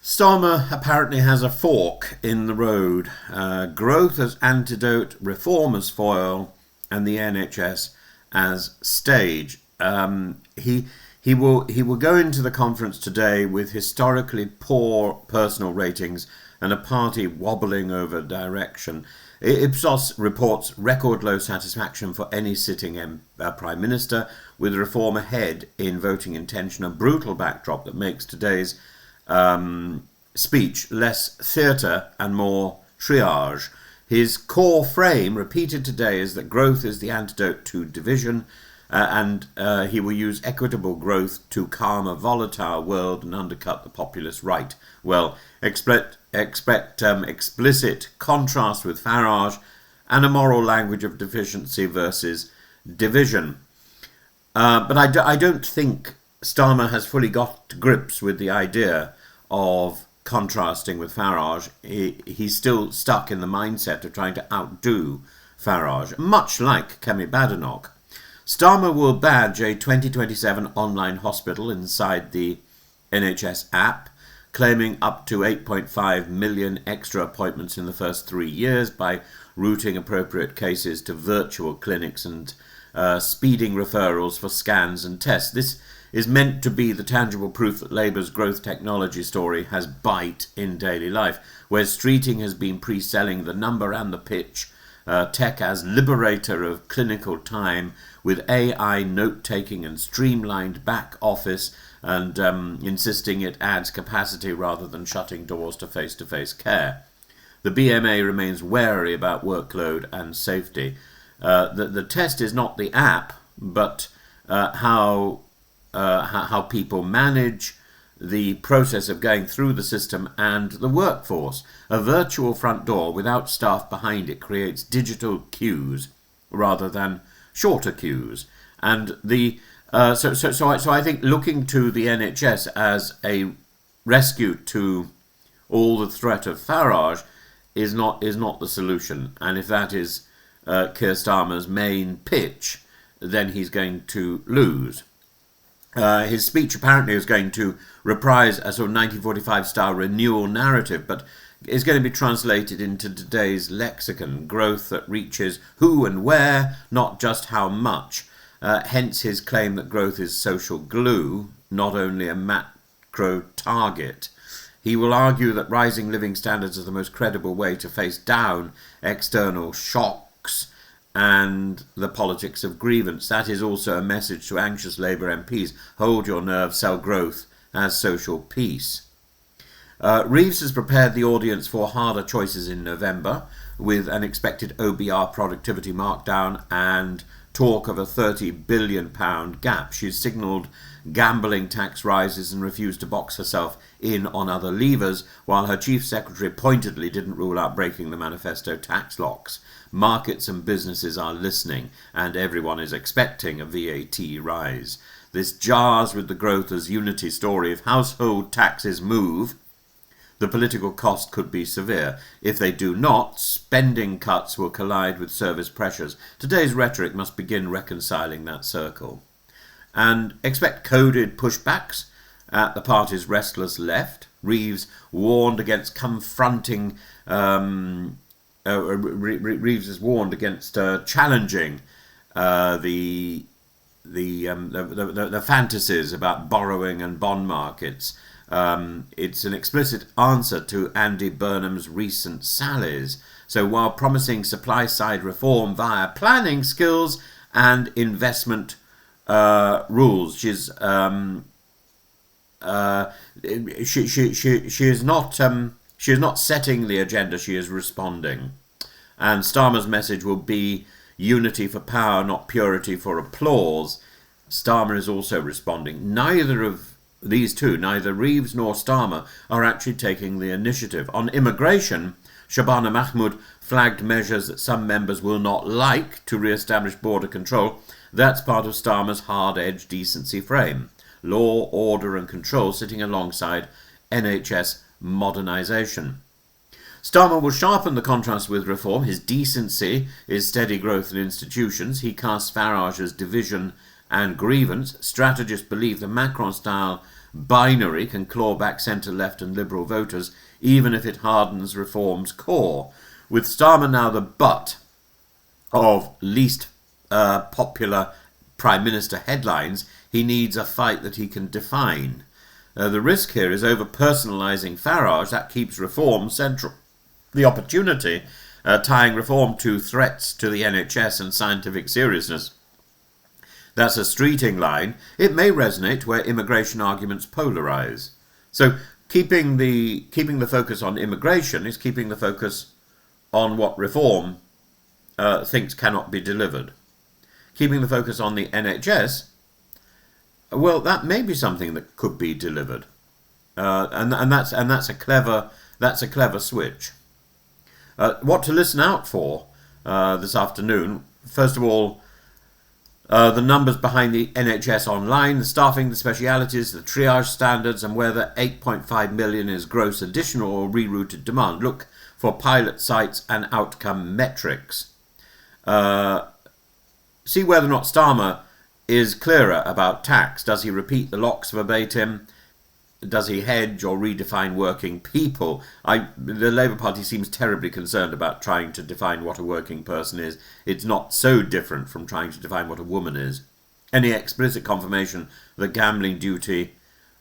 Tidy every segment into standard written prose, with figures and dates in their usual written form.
Starmer apparently has a fork in the road. Growth as antidote, reform as foil, and the NHS as stage. He will go into the conference today with historically poor personal ratings and a party wobbling over direction. Ipsos reports record low satisfaction for any sitting Prime Minister, with reform ahead in voting intention, a brutal backdrop that makes today's speech less theatre and more triage. His core frame, repeated today, is that growth is the antidote to division, and he will use equitable growth to calm a volatile world and undercut the populist right. Well, expect explicit contrast with Farage and a moral language of deficiency versus division. But I don't think Starmer has fully got to grips with the idea of contrasting with Farage. He's still stuck in the mindset of trying to outdo Farage, much like Kemi Badenoch. Starmer will badge a 2027 online hospital inside the NHS app, claiming up to 8.5 million extra appointments in the first 3 years by routing appropriate cases to virtual clinics and speeding referrals for scans and tests. This is meant to be the tangible proof that Labour's growth technology story has bite in daily life, where Streeting has been pre-selling the number and the pitch, tech as liberator of clinical time, with AI note-taking and streamlined back office, and insisting it adds capacity rather than shutting doors to face-to-face care. The BMA remains wary about workload and safety. The test is not the app, but how people manage the process of going through the system and the workforce. A virtual front door without staff behind it creates digital queues rather than shorter queues. And so I think looking to the NHS as a rescue to all the threat of Farage is not the solution. And if that is Keir Starmer's main pitch, then he's going to lose. His speech apparently is going to reprise a sort of 1945 style renewal narrative, but is going to be translated into today's lexicon: growth that reaches who and where, not just how much. Hence his claim that growth is social glue, not only a macro target. He will argue that rising living standards are the most credible way to face down external shocks and the politics of grievance. That is also a message to anxious Labour MPs. Hold your nerve, sell growth as social peace. Reeves has prepared the audience for harder choices in November, with an expected OBR productivity markdown and talk of a £30 billion gap. She's signalled gambling tax rises and refused to box herself in on other levers, while her chief secretary pointedly didn't rule out breaking the manifesto tax locks. Markets and businesses are listening, and everyone is expecting a VAT rise. This jars with the growth as unity story. If household taxes move, the political cost could be severe. If they do not, spending cuts will collide with service pressures. Today's rhetoric must begin reconciling that circle. And expect coded pushbacks at the party's restless left. Reeves warned against confronting. Reeves has warned against challenging the fantasies about borrowing and bond markets. It's an explicit answer to Andy Burnham's recent sallies. So while promising supply-side reform via planning skills and investment rules, she is not setting the agenda. She is responding. And Starmer's message will be unity for power, not purity for applause. Starmer is also responding. Neither of these two, neither Reeves nor Starmer, are actually taking the initiative. On immigration, Shabana Mahmood flagged measures that some members will not like to re-establish border control. That's part of Starmer's hard-edged decency frame. Law, order and control sitting alongside NHS modernisation. Starmer will sharpen the contrast with reform. His decency is steady growth in institutions. He casts Farage as division and grievance. Strategists believe the Macron-style binary can claw back centre, left and Liberal voters, even if it hardens Reform's core. With Starmer now the butt of least popular Prime Minister headlines, he needs a fight that he can define. The risk here is over-personalising Farage. That keeps Reform central. The opportunity, tying Reform to threats to the NHS and scientific seriousness. That's a streeting line. It may resonate where immigration arguments polarise. So keeping the focus on immigration is keeping the focus on what Reform thinks cannot be delivered. Keeping the focus on the NHS, well, that may be something that could be delivered, and that's a clever switch. What to listen out for this afternoon? First of all, the numbers behind the NHS online, the staffing, the specialities, the triage standards, and whether 8.5 million is gross additional or rerouted demand. Look for pilot sites and outcome metrics. See whether or not Starmer is clearer about tax. Does he repeat the locks verbatim? Does he hedge or redefine working people? The Labour Party seems terribly concerned about trying to define what a working person is. It's not so different from trying to define what a woman is. Any explicit confirmation that gambling duty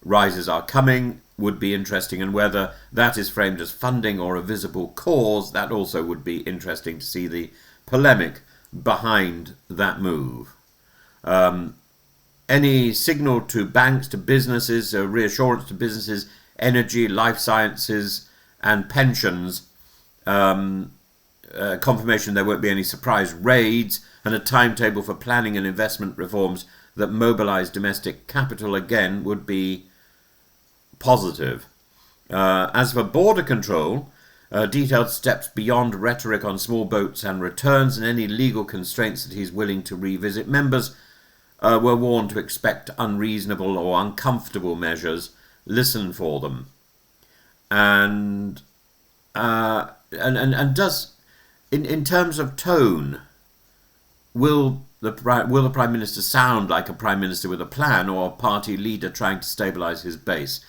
rises are coming would be interesting, and whether that is framed as funding or a visible cause, that also would be interesting to see the polemic behind that move. Any signal to banks, to businesses, reassurance to businesses, energy, life sciences and pensions, confirmation there won't be any surprise raids, and a timetable for planning and investment reforms that mobilise domestic capital again would be positive. As for border control, detailed steps beyond rhetoric on small boats and returns and any legal constraints that he's willing to revisit. Members were warned to expect unreasonable or uncomfortable measures. Listen for them. And does, in terms of tone, will the Prime Minister sound like a Prime Minister with a plan or a party leader trying to stabilise his base?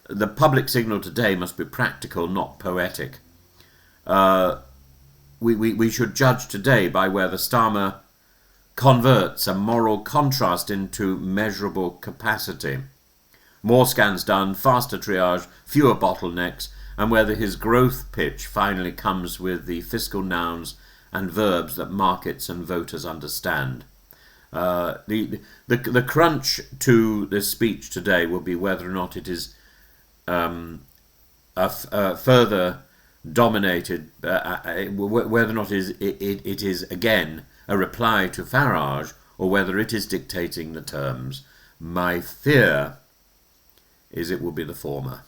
The public signal today must be practical, not poetic. We should judge today by whether Starmer converts a moral contrast into measurable capacity. More scans done, faster triage, fewer bottlenecks, and whether his growth pitch finally comes with the fiscal nouns and verbs that markets and voters understand. The crunch to this speech today will be whether or not it is further dominated, whether or not it is again a reply to Farage, or whether it is dictating the terms. My fear is it will be the former.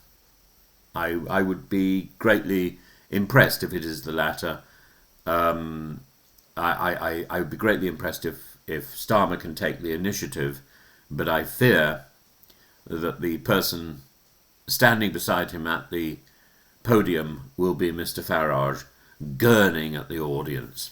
I would be greatly impressed if it is the latter. I would be greatly impressed if Starmer can take the initiative, but I fear that the person standing beside him at the podium will be Mr. Farage, gurning at the audience.